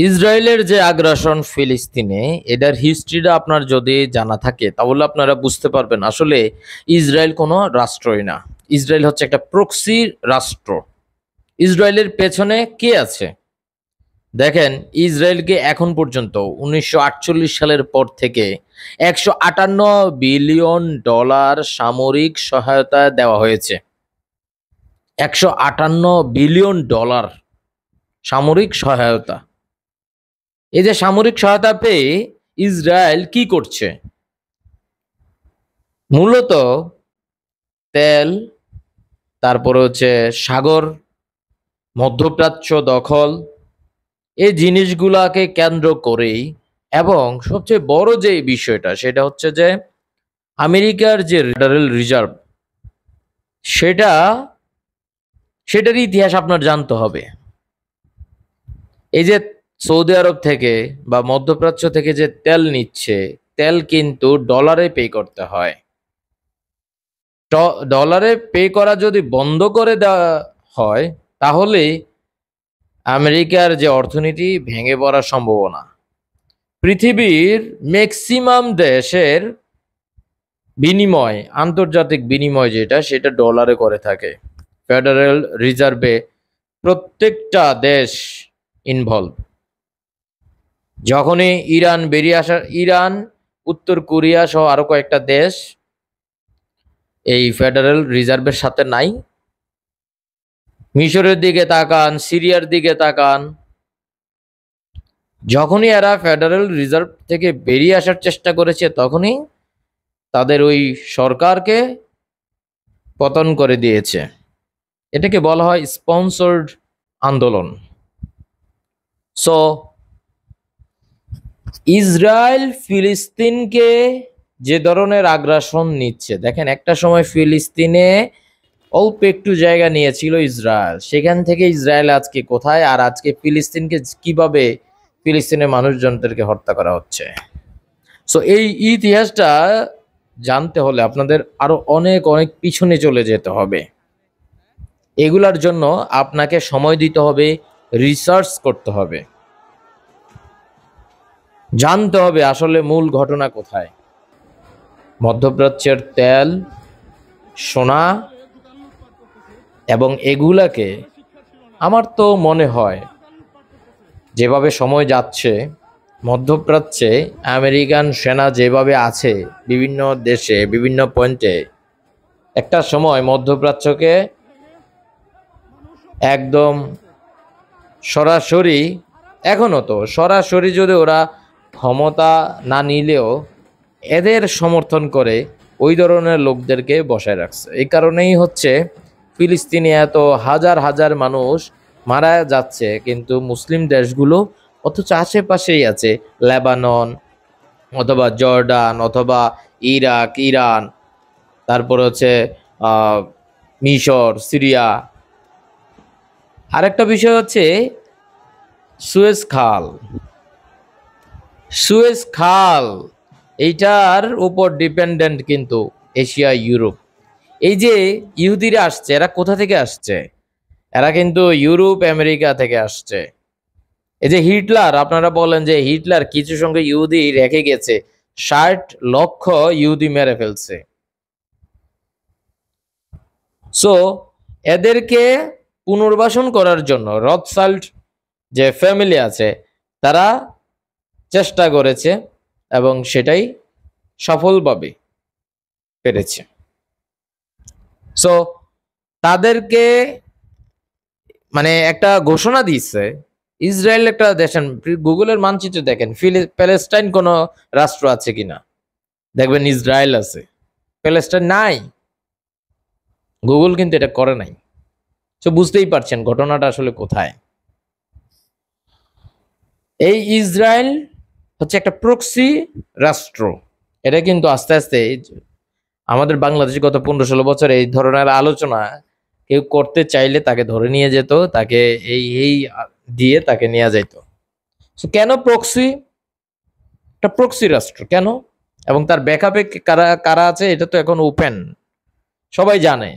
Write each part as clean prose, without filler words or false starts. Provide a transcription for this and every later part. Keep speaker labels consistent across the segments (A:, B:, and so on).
A: ইসরায়েলের যে আগ্রাসন ফিলিস্তিনে, এটার হিস্ট্রিটা আপনার যদি জানা থাকে তাহলে আপনারা বুঝতে পারবেন আসলে ইসরায়েল কোনো রাষ্ট্রই না। ইসরায়েল হচ্ছে একটা প্রক্সি রাষ্ট্র। ইসরায়েলের পেছনে কে আছে? দেখেন, ইসরায়েলকে এখন পর্যন্ত 1948 সালের পর থেকে $158 বিলিয়ন সামরিক সহায়তা দেওয়া হয়েছে। $158 বিলিয়ন সামরিক সহায়তা। এই যে সামরিক সহায়তা পেয়ে ইসরায়েল কি করছে? মূলত তেল, তারপরে হচ্ছে সাগর, মধ্যপ্রাচ্য দখল, এই জিনিসগুলাকে কেন্দ্র করেই, এবং সবচেয়ে বড় যে বিষয়টা সেটা হচ্ছে যে আমেরিকার যে ফেডারেল রিজার্ভ, সেটা সেটার ইতিহাস আপনার জানতে হবে। এই যে সৌদি আরব থেকে বা মধ্যপ্রাচ্য থেকে যে তেল নিচ্ছে, তেল কিন্তু ডলারে পে করতে হয়। ডলারে পে করা যদি বন্ধ করে দেওয়া হয় তাহলে আমেরিকার যে অর্থনীতি ভেঙে পড়ার সম্ভাবনা। পৃথিবীর ম্যাক্সিমাম দেশের বিনিময়, আন্তর্জাতিক বিনিময় যেটা, সেটা ডলারে করে থাকে। ফেডারেল রিজার্ভে প্রত্যেকটা দেশ ইনভলভ। যখনই ইরান বেরিয়ে আসার, ইরান, উত্তর কোরিয়া সহ আরো কয়েকটা দেশ এই ফেডারেল রিজার্ভের সাথে নাই। মিশরের দিকে তাকান, সিরিয়ার দিকে তাকান, যখনই এরা ফেডারেল রিজার্ভ থেকে বেরিয়ে আসার চেষ্টা করেছে তখনই তাদের ওই সরকারকে পতন করে দিয়েছে। এটাকে বলা হয় স্পন্সর্ড আন্দোলন। সো ইসরায়েল ফিলিস্তিনকে যে ধরনের আগ্রাসন নিচ্ছে, দেখেন একটা সময় ফিলিস্তিনে অল্প একটু জায়গা নিয়েছিল ইসরায়েল, সেখান থেকে ইসরায়েল আজকে কোথায়, আর আজকে ফিলিস্তিনকে কিভাবে ফিলিস্তিনের মানুষজনদেরকে হত্যা করা হচ্ছে। সো এই ইতিহাসটা জানতে হলে আপনাদের আরো অনেক অনেক পিছনে চলে যেতে হবে। এগুলার জন্য আপনাকে সময় দিতে হবে, রিসার্চ করতে হবে, জানতে হবে আসলে মূল ঘটনা কোথায়। মধ্যপ্রাচ্যের তেল, সোনা এবং এগুলাকে, আমার তো মনে হয় যেভাবে সময় যাচ্ছে মধ্যপ্রাচ্যে আমেরিকান সেনা যেভাবে আছে বিভিন্ন দেশে বিভিন্ন পয়েন্টে, একটা সময় মধ্যপ্রাচ্যকে একদম সরাসরি, এখনো তো সরাসরি যদি ওরা ক্ষমতা না নিলেও এদের সমর্থন করে ওই ধরনের লোকদেরকে বসায় রাখছে। এই কারণেই হচ্ছে ফিলিস্তিনে এত হাজার হাজার মানুষ মারা যাচ্ছে, কিন্তু মুসলিম দেশগুলো অথচ আশেপাশেই আছে, লেবানন অথবা জর্ডান অথবা ইরাক, ইরান, তারপর হচ্ছে মিশর, সিরিয়া। আরেকটা বিষয় হচ্ছে সুয়েজ খাল। সুয়েজ খাল এইটার উপর ডিপেন্ডেন্ট কিন্তু এশিয়া, ইউরোপ। এই যে ইহুদিরা আসছে, এরা কোথা থেকে আসছে? এরা কিন্তু ইউরোপ, আমেরিকা থেকে আসছে। এই যে হিটলার, আপনারা বলেন যে হিটলার কিছু সঙ্গে ইহুদি রেখে গেছে, 60 লক্ষ ইহুদি মেরে ফেলছে। সো এদেরকে পুনর্বাসন করার জন্য রথসাল্ট যে ফ্যামিলি আছে তারা চেষ্টা করেছে এবং সেটাই সফলভাবে পেরেছে। সো তাদেরকে মানে একটা ঘোষণা দিচ্ছে ইসরায়েল একটা, দেখেন গুগলের মানচিত্র দেখেন প্যালেস্টাইন কোনো রাষ্ট্র আছে কিনা, দেখবেন ইসরায়েল আছে, প্যালেস্টাইন নাই। গুগল কিন্তু এটা করে নাই। তো বুঝতেই পারছেন ঘটনাটা আসলে কোথায়। এই ইসরায়েল হচ্ছে একটা প্রক্সি রাষ্ট্র। এটা কিন্তু আস্তে আস্তে আমাদের বাংলাদেশে গত 15-16 বছর এই ধরনের আলোচনা কেউ করতে চাইলে তাকে ধরে নিয়ে যেত, তাকে এই দিয়ে তাকে নিয়ে যেত। কেন প্রক্সি? একটা প্রক্সি রাষ্ট্র কেন, এবং তার ব্যাকআপে কারা কারা আছে এটা তো এখন ওপেন, সবাই জানে।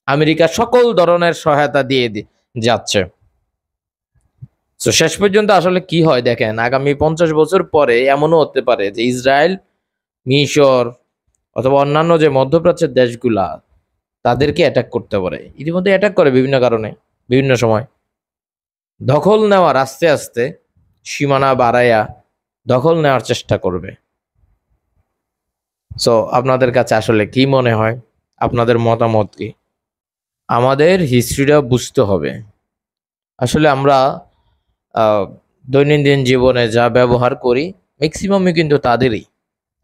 A: আমেরিকা সকল ধরনের সহায়তা দিয়ে যাচ্ছে। তো শেষ পর্যন্ত আসলে কি হয় দেখেন, আগামী 50 বছর পরে এমনও হতে পারে যে ইসরায়েল, মিশর অথবা অন্যান্য যে মধ্যপ্রাচ্যের দেশগুলা তাদেরকে অ্যাটাক করতে পারে। ইতিমধ্যে অ্যাটাক করে বিভিন্ন কারণে, বিভিন্ন সময়। দখল নেওয়ার আস্তে আস্তে সীমানা বাড়াইয়া দখল নেওয়ার চেষ্টা করবে। সো আপনাদের কাছে আসলে কি মনে হয়? আপনাদের মতামত কি? আমাদের হিস্ট্রিটা বুঝতে হবে। আসলে আমরা দৈনন্দিন জীবনে যা ব্যবহার করি ম্যাক্সিমামই কিন্তু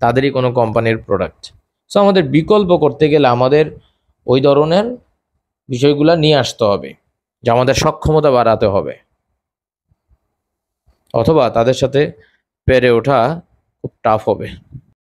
A: তাদেরই কোনো কোম্পানির প্রোডাক্ট। সো আমাদের বিকল্প করতে গেলে আমাদের ওই ধরনের বিষয়গুলো নিয়ে আসতে হবে, যে আমাদের সক্ষমতা বাড়াতে হবে, অথবা তাদের সাথে পেরে ওঠা খুব টাফ হবে।